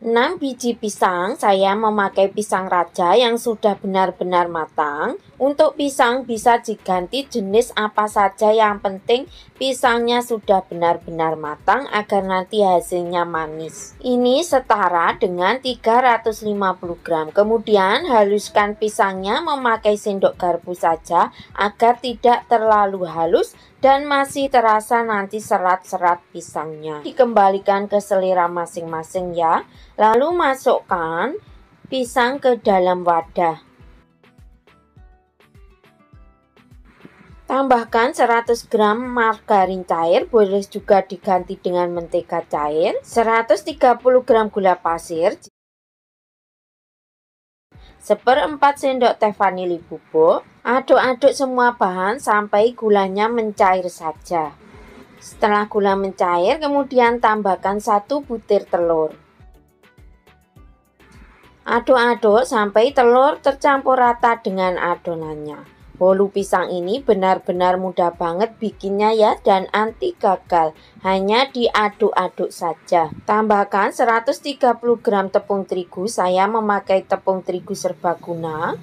6 biji pisang, saya memakai pisang raja yang sudah benar-benar matang. Untuk pisang bisa diganti jenis apa saja, yang penting pisangnya sudah benar-benar matang agar nanti hasilnya manis. Ini setara dengan 350 gram. Kemudian haluskan pisangnya memakai sendok garpu saja agar tidak terlalu halus dan masih terasa nanti serat-serat pisangnya. Dikembalikan ke selera masing-masing ya. Lalu masukkan pisang ke dalam wadah. Tambahkan 100 gram margarin cair, boleh juga diganti dengan mentega cair, 130 gram gula pasir, 1/4 sendok teh vanili bubuk. Aduk-aduk semua bahan sampai gulanya mencair saja. Setelah gula mencair, kemudian tambahkan 1 butir telur. Aduk-aduk sampai telur tercampur rata dengan adonannya. Bolu pisang ini benar-benar mudah banget bikinnya ya, dan anti gagal. Hanya diaduk-aduk saja. Tambahkan 130 gram tepung terigu, saya memakai tepung terigu serbaguna.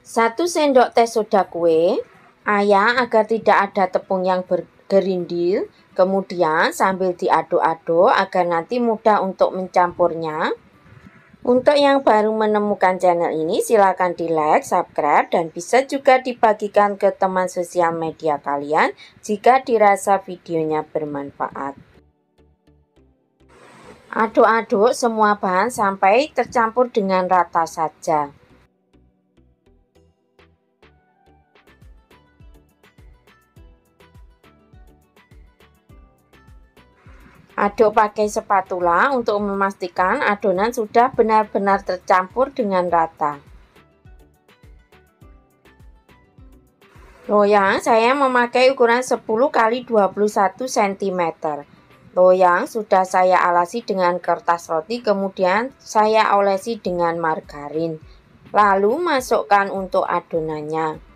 1 sendok teh soda kue, ayak agar tidak ada tepung yang bergerindil. Kemudian sambil diaduk-aduk agar nanti mudah untuk mencampurnya. Untuk yang baru menemukan channel ini, silakan di like, subscribe, dan bisa juga dibagikan ke teman sosial media kalian jika dirasa videonya bermanfaat. Aduk-aduk semua bahan sampai tercampur dengan rata saja. Aduk pakai spatula untuk memastikan adonan sudah benar-benar tercampur dengan rata. Loyang saya memakai ukuran 10 x 21 cm. Loyang sudah saya alasi dengan kertas roti, kemudian saya olesi dengan margarin. Lalu masukkan untuk adonannya.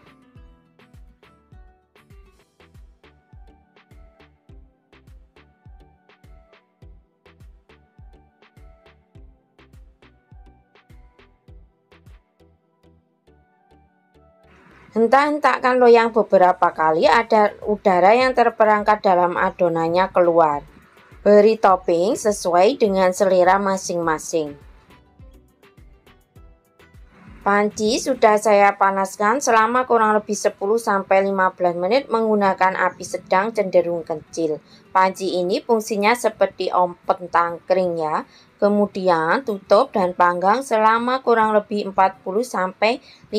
Hentak-hentakkan loyang beberapa kali agar udara yang terperangkap dalam adonannya keluar. Beri topping sesuai dengan selera masing-masing. Panci sudah saya panaskan selama kurang lebih 10-15 menit menggunakan api sedang cenderung kecil. Panci ini fungsinya seperti oven tangkring ya. Kemudian tutup dan panggang selama kurang lebih 40-50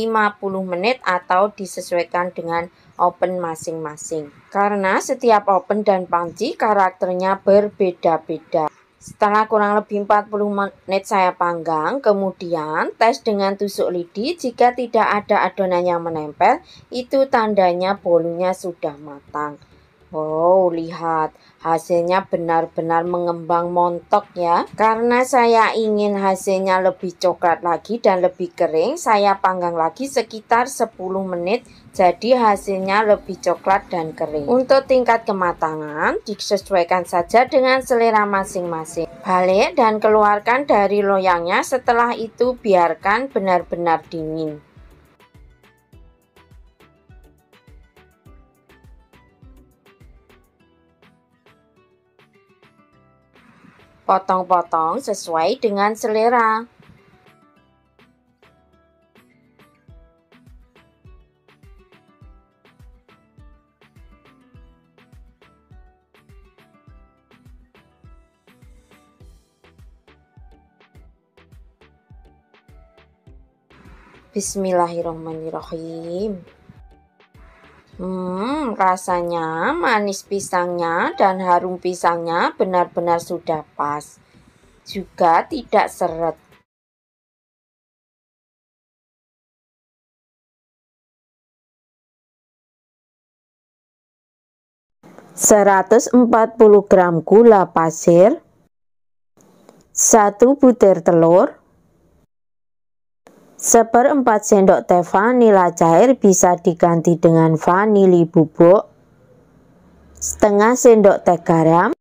menit atau disesuaikan dengan oven masing-masing. Karena setiap oven dan panci karakternya berbeda-beda. Setelah kurang lebih 40 menit saya panggang, kemudian tes dengan tusuk lidi. Jika tidak ada adonan yang menempel, itu tandanya bolunya sudah matang. Wow, lihat hasilnya benar-benar mengembang montok ya. Karena saya ingin hasilnya lebih coklat lagi dan lebih kering, saya panggang lagi sekitar 10 menit. Jadi hasilnya lebih coklat dan kering. Untuk tingkat kematangan disesuaikan saja dengan selera masing-masing. Balik dan keluarkan dari loyangnya. Setelah itu biarkan benar-benar dingin. Potong-potong sesuai dengan selera. Bismillahirrahmanirrahim. Rasanya manis pisangnya dan harum pisangnya benar-benar sudah pas. Juga tidak seret. ...140 gram gula pasir, 1 butir telur, 1/4 sendok teh vanila cair, bisa diganti dengan vanili bubuk, setengah sendok teh garam,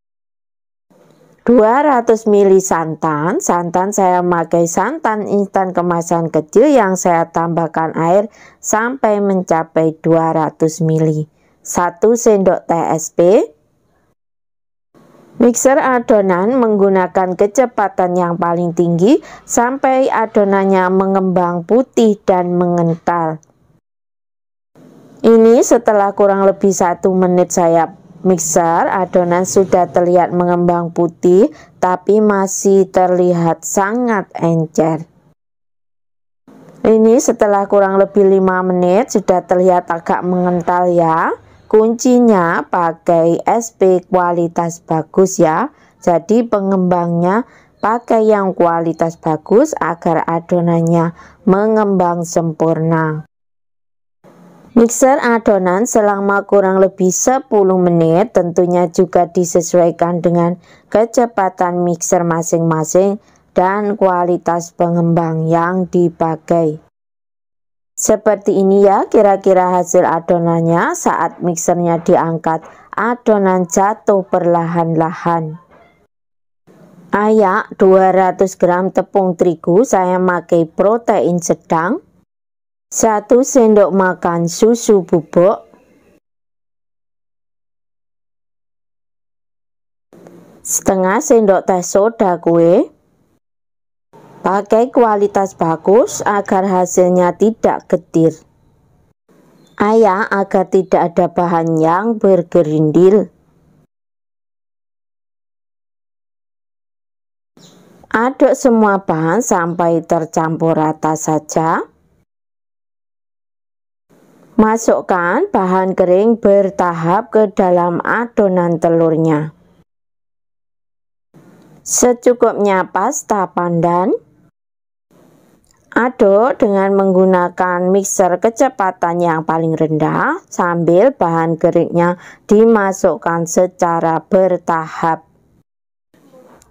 2 200 ml santan. Santan saya memakai santan instan kemasan kecil yang saya tambahkan air sampai mencapai 200 ml. 1 sendok teh SP. Mixer adonan menggunakan kecepatan yang paling tinggi sampai adonannya mengembang putih dan mengental. Ini setelah kurang lebih 1 menit saya mixer, adonan sudah terlihat mengembang putih tapi masih terlihat sangat encer. Ini setelah kurang lebih 5 menit sudah terlihat agak mengental ya. Kuncinya pakai SP kualitas bagus ya. Jadi pengembangnya pakai yang kualitas bagus agar adonannya mengembang sempurna. Mixer adonan selama kurang lebih 10 menit, tentunya juga disesuaikan dengan kecepatan mixer masing-masing dan kualitas pengembang yang dipakai. Seperti ini ya kira-kira hasil adonannya saat mixernya diangkat, adonan jatuh perlahan-lahan. Ayak 200 gram tepung terigu, saya pakai protein sedang. 1 sendok makan susu bubuk, setengah sendok teh soda kue. Pakai kualitas bagus agar hasilnya tidak getir. Ayak agar tidak ada bahan yang bergerindil. Aduk semua bahan sampai tercampur rata saja. Masukkan bahan kering bertahap ke dalam adonan telurnya. Secukupnya pasta pandan. Aduk dengan menggunakan mixer kecepatan yang paling rendah sambil bahan keringnya dimasukkan secara bertahap.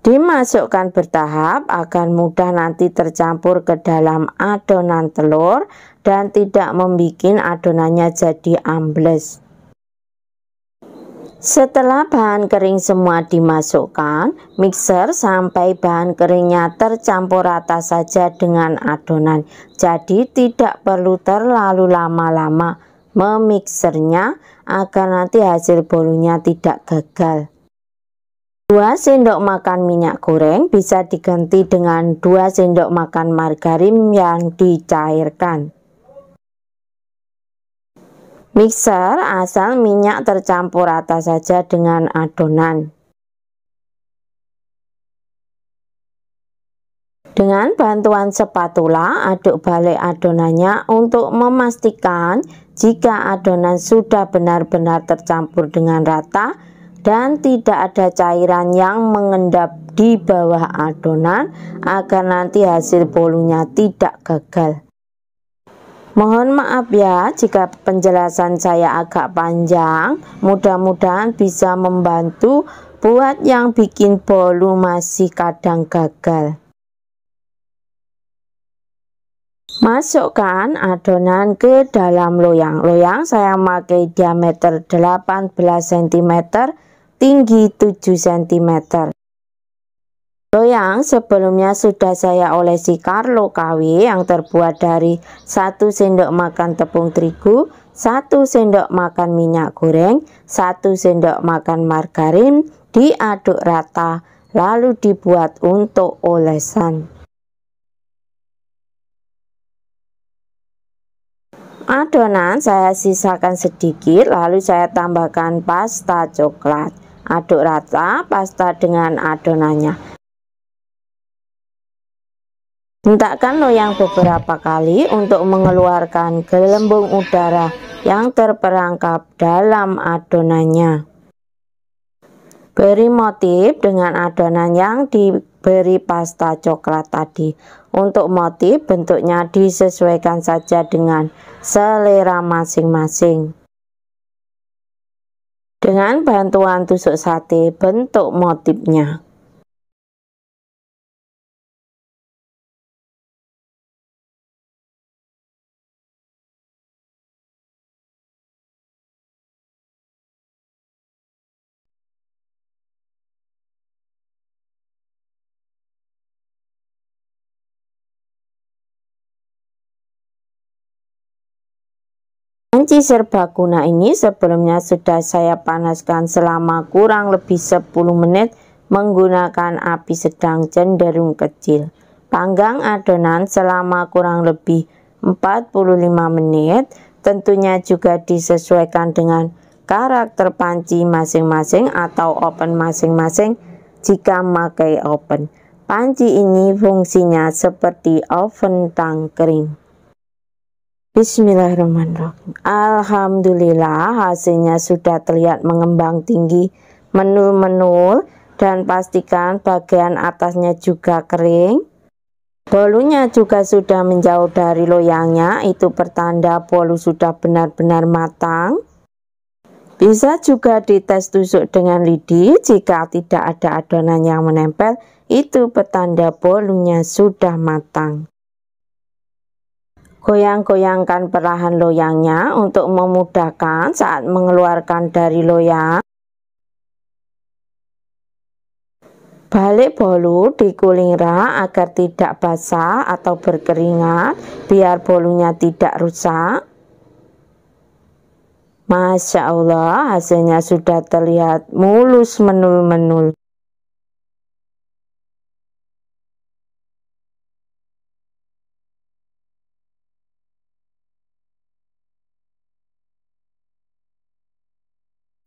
Dimasukkan bertahap agar mudah nanti tercampur ke dalam adonan telur dan tidak membuat adonannya jadi ambles. Setelah bahan kering semua dimasukkan, mixer sampai bahan keringnya tercampur rata saja dengan adonan. Jadi tidak perlu terlalu lama-lama memixernya agar nanti hasil bolunya tidak gagal. 2 sendok makan minyak goreng bisa diganti dengan 2 sendok makan margarin yang dicairkan. Mixer asal minyak tercampur rata saja dengan adonan. Dengan bantuan spatula aduk balik adonannya untuk memastikan jika adonan sudah benar-benar tercampur dengan rata dan tidak ada cairan yang mengendap di bawah adonan agar nanti hasil bolunya tidak gagal. Mohon maaf ya jika penjelasan saya agak panjang, mudah-mudahan bisa membantu buat yang bikin bolu masih kadang gagal. Masukkan adonan ke dalam loyang. Loyang saya pakai diameter 18 cm, tinggi 7 cm. Loyang sebelumnya sudah saya olesi Carlo KW yang terbuat dari 1 sendok makan tepung terigu, 1 sendok makan minyak goreng, 1 sendok makan margarin, diaduk rata lalu dibuat untuk olesan. Adonan saya sisakan sedikit lalu saya tambahkan pasta coklat. Aduk rata pasta dengan adonannya. Hentakkan loyang beberapa kali untuk mengeluarkan gelembung udara yang terperangkap dalam adonannya. Beri motif dengan adonan yang diberi pasta coklat tadi. Untuk motif bentuknya disesuaikan saja dengan selera masing-masing. Dengan bantuan tusuk sate bentuk motifnya. Panci serbaguna ini sebelumnya sudah saya panaskan selama kurang lebih 10 menit menggunakan api sedang cenderung kecil. Panggang adonan selama kurang lebih 45 menit, tentunya juga disesuaikan dengan karakter panci masing-masing atau oven masing-masing jika memakai oven. Panci ini fungsinya seperti oven tangkring. Bismillahirrahmanirrahim. Alhamdulillah, hasilnya sudah terlihat mengembang tinggi, menul-menul, dan pastikan bagian atasnya juga kering. Bolunya juga sudah menjauh dari loyangnya, itu pertanda bolu sudah benar-benar matang. Bisa juga dites tusuk dengan lidi, jika tidak ada adonan yang menempel, itu pertanda bolunya sudah matang. Goyang-goyangkan perlahan loyangnya untuk memudahkan saat mengeluarkan dari loyang. Balik bolu dikuling rak agar tidak basah atau berkeringat, biar bolunya tidak rusak. Masya Allah, hasilnya sudah terlihat mulus menul-menul.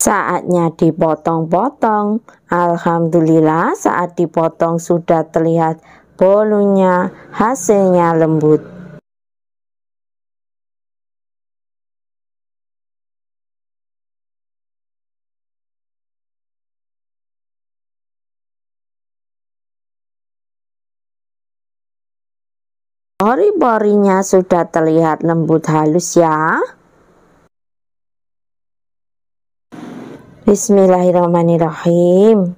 Saatnya dipotong-potong. Alhamdulillah, saat dipotong sudah terlihat bolunya, hasilnya lembut. Pori-porinya sudah terlihat lembut halus ya. Bismillahirrahmanirrahim.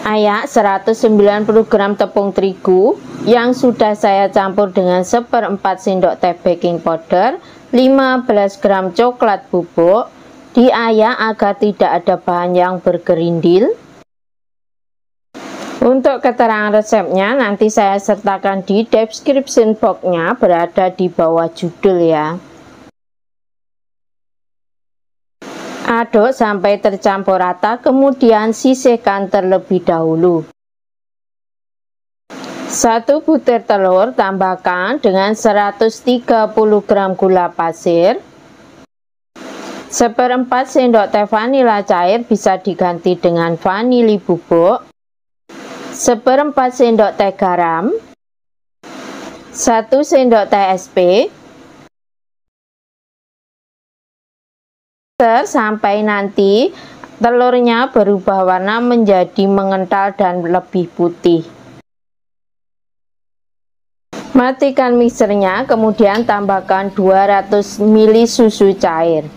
Ayak 190 gram tepung terigu yang sudah saya campur dengan 1/4 sendok teh baking powder, 15 gram coklat bubuk, diayak agar tidak ada bahan yang bergerindil. Untuk keterangan resepnya nanti saya sertakan di description box-nya, berada di bawah judul ya. Aduk sampai tercampur rata, kemudian sisihkan terlebih dahulu. 1 butir telur tambahkan dengan 130 gram gula pasir. 1/4 sendok teh vanila cair, bisa diganti dengan vanili bubuk. 1/4 sendok teh garam, 1 sendok teh SP, sampai nanti telurnya berubah warna menjadi mengental dan lebih putih. Matikan mixernya, kemudian tambahkan 200 ml susu cair.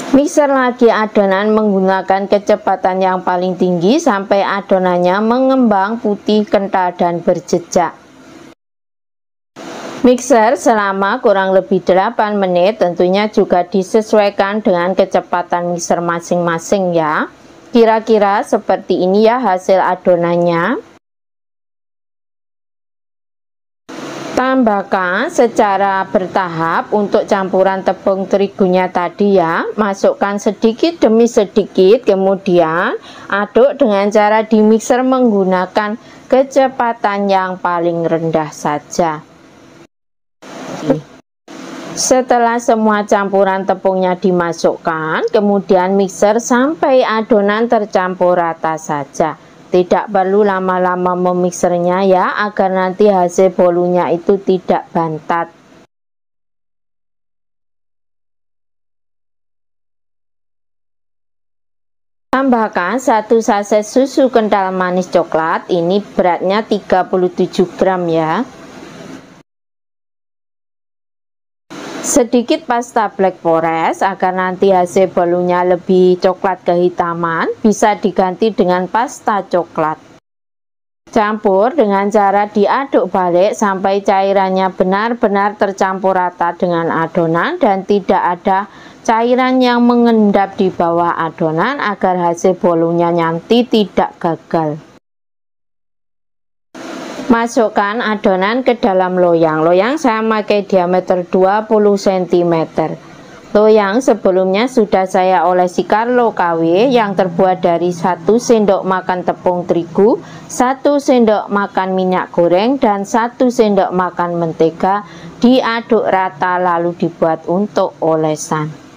Mixer lagi adonan menggunakan kecepatan yang paling tinggi sampai adonannya mengembang putih, kental, dan berjejak. Mixer selama kurang lebih 8 menit, tentunya juga disesuaikan dengan kecepatan mixer masing-masing ya. Kira-kira seperti ini ya hasil adonannya. Tambahkan secara bertahap untuk campuran tepung terigunya tadi ya. Masukkan sedikit demi sedikit, kemudian aduk dengan cara di mixer menggunakan kecepatan yang paling rendah saja. Setelah semua campuran tepungnya dimasukkan, kemudian mixer sampai adonan tercampur rata saja. Tidak perlu lama-lama memixernya ya, agar nanti hasil bolunya itu tidak bantat. Tambahkan 1 saset susu kental manis coklat, ini beratnya 37 gram ya. Sedikit pasta black forest agar nanti hasil bolunya lebih coklat kehitaman, bisa diganti dengan pasta coklat. Campur dengan cara diaduk balik sampai cairannya benar-benar tercampur rata dengan adonan dan tidak ada cairan yang mengendap di bawah adonan agar hasil bolunya nanti tidak gagal. Masukkan adonan ke dalam loyang. Loyang saya pakai diameter 20 cm. Loyang sebelumnya sudah saya olesi Carlo KW yang terbuat dari 1 sendok makan tepung terigu, 1 sendok makan minyak goreng, dan 1 sendok makan mentega. Diaduk rata lalu dibuat untuk olesan.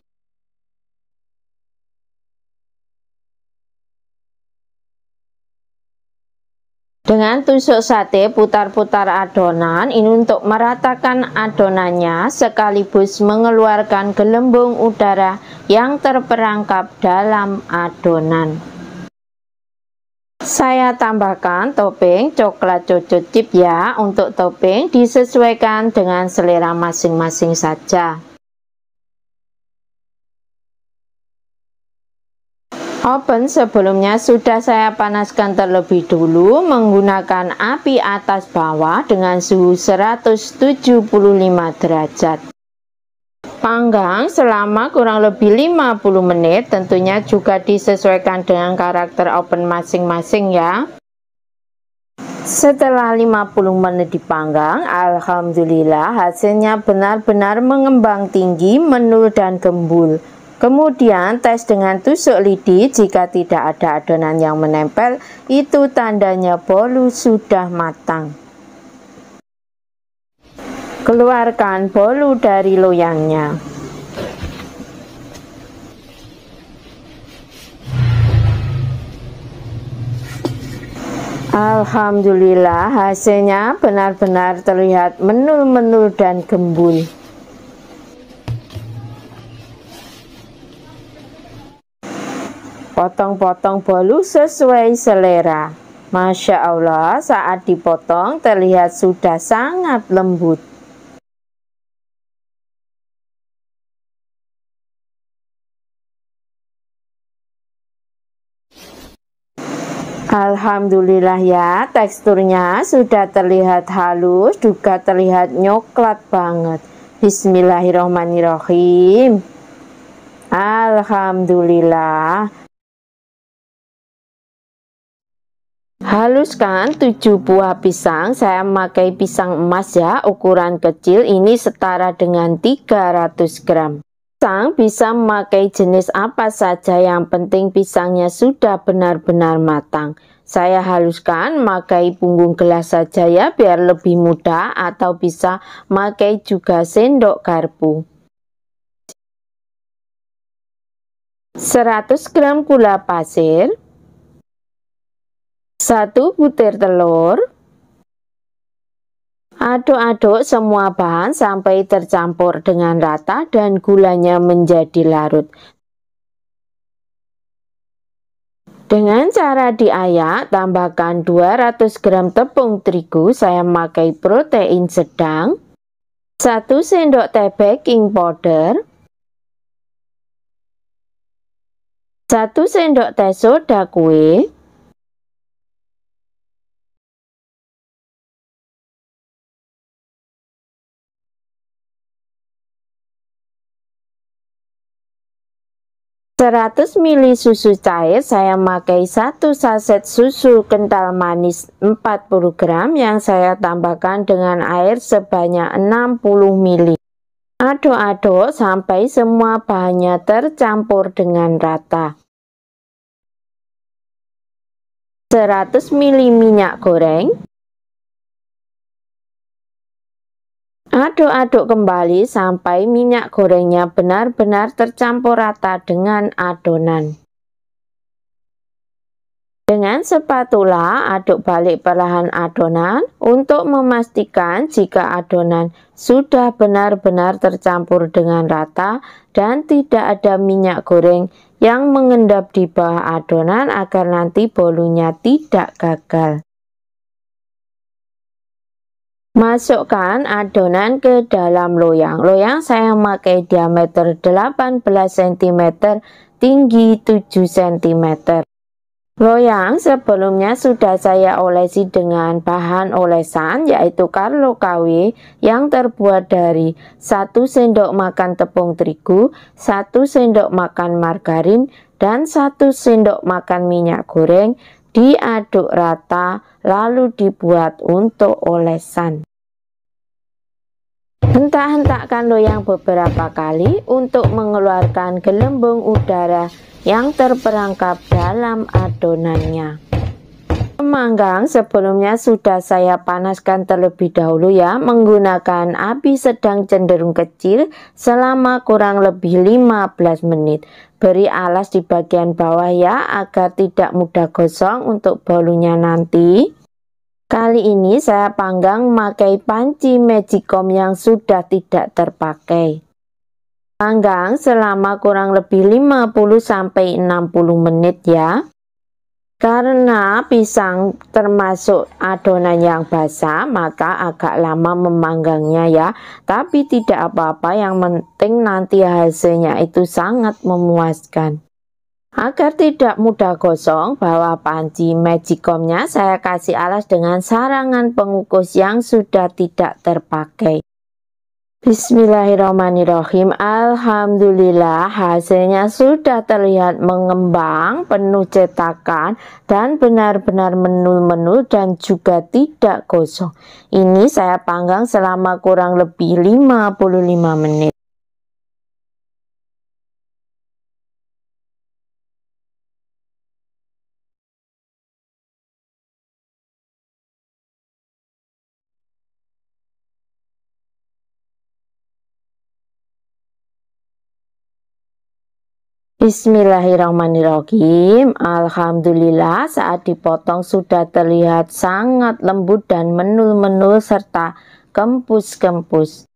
Dengan tusuk sate putar-putar adonan ini untuk meratakan adonannya sekaligus mengeluarkan gelembung udara yang terperangkap dalam adonan. Saya tambahkan topping coklat choco chip ya. Untuk topping disesuaikan dengan selera masing-masing saja. Oven sebelumnya sudah saya panaskan terlebih dulu menggunakan api atas bawah dengan suhu 175 derajat. Panggang selama kurang lebih 50 menit, tentunya juga disesuaikan dengan karakter oven masing-masing ya. Setelah 50 menit dipanggang, alhamdulillah hasilnya benar-benar mengembang tinggi, menul dan gembul. Kemudian tes dengan tusuk lidi, jika tidak ada adonan yang menempel, itu tandanya bolu sudah matang. Keluarkan bolu dari loyangnya. Alhamdulillah hasilnya benar-benar terlihat menul-menul dan gembul. Potong-potong bolu sesuai selera. Masya Allah, saat dipotong terlihat sudah sangat lembut. Alhamdulillah ya, teksturnya sudah terlihat halus, juga terlihat nyoklat banget. Bismillahirrahmanirrahim. Alhamdulillah. Haluskan 7 buah pisang. Saya memakai pisang emas ya, ukuran kecil, ini setara dengan 300 gram. Pisang bisa memakai jenis apa saja, yang penting pisangnya sudah benar-benar matang. Saya haluskan memakai punggung gelas saja ya, biar lebih mudah, atau bisa memakai juga sendok garpu. 100 gram gula pasir, 1 butir telur. Aduk-aduk semua bahan sampai tercampur dengan rata dan gulanya menjadi larut. Dengan cara diayak, tambahkan 200 gram tepung terigu, saya memakai protein sedang, 1 sendok teh baking powder, 1 sendok teh soda kue, 100 ml susu cair, saya memakai 1 saset susu kental manis 40 gram yang saya tambahkan dengan air sebanyak 60 ml. Aduk-aduk sampai semua bahannya tercampur dengan rata. 100 ml minyak goreng. Aduk-aduk kembali sampai minyak gorengnya benar-benar tercampur rata dengan adonan. Dengan spatula, aduk balik perlahan adonan untuk memastikan jika adonan sudah benar-benar tercampur dengan rata dan tidak ada minyak goreng yang mengendap di bawah adonan agar nanti bolunya tidak gagal. Masukkan adonan ke dalam loyang. Loyang saya memakai diameter 18 cm, tinggi 7 cm. Loyang sebelumnya sudah saya olesi dengan bahan olesan yaitu Carlo KW yang terbuat dari 1 sendok makan tepung terigu, 1 sendok makan margarin, dan 1 sendok makan minyak goreng. Diaduk rata lalu dibuat untuk olesan. Hentak-hentakkan loyang beberapa kali untuk mengeluarkan gelembung udara yang terperangkap dalam adonannya. Pemanggang sebelumnya sudah saya panaskan terlebih dahulu ya, menggunakan api sedang cenderung kecil selama kurang lebih 15 menit. Beri alas di bagian bawah ya, agar tidak mudah gosong untuk bolunya nanti. Kali ini saya panggang memakai panci magicom yang sudah tidak terpakai. Panggang selama kurang lebih 50-60 menit ya. Karena pisang termasuk adonan yang basah, maka agak lama memanggangnya ya. Tapi tidak apa-apa, yang penting nanti hasilnya itu sangat memuaskan. Agar tidak mudah gosong, bawah panci magicomnya saya kasih alas dengan sarangan pengukus yang sudah tidak terpakai. Bismillahirrahmanirrahim. Alhamdulillah, hasilnya sudah terlihat mengembang, penuh cetakan, dan benar-benar menul-menul dan juga tidak gosong. Ini saya panggang selama kurang lebih 55 menit. Bismillahirrahmanirrahim. Alhamdulillah, saat dipotong sudah terlihat sangat lembut dan menul-menul serta kempus-kempus.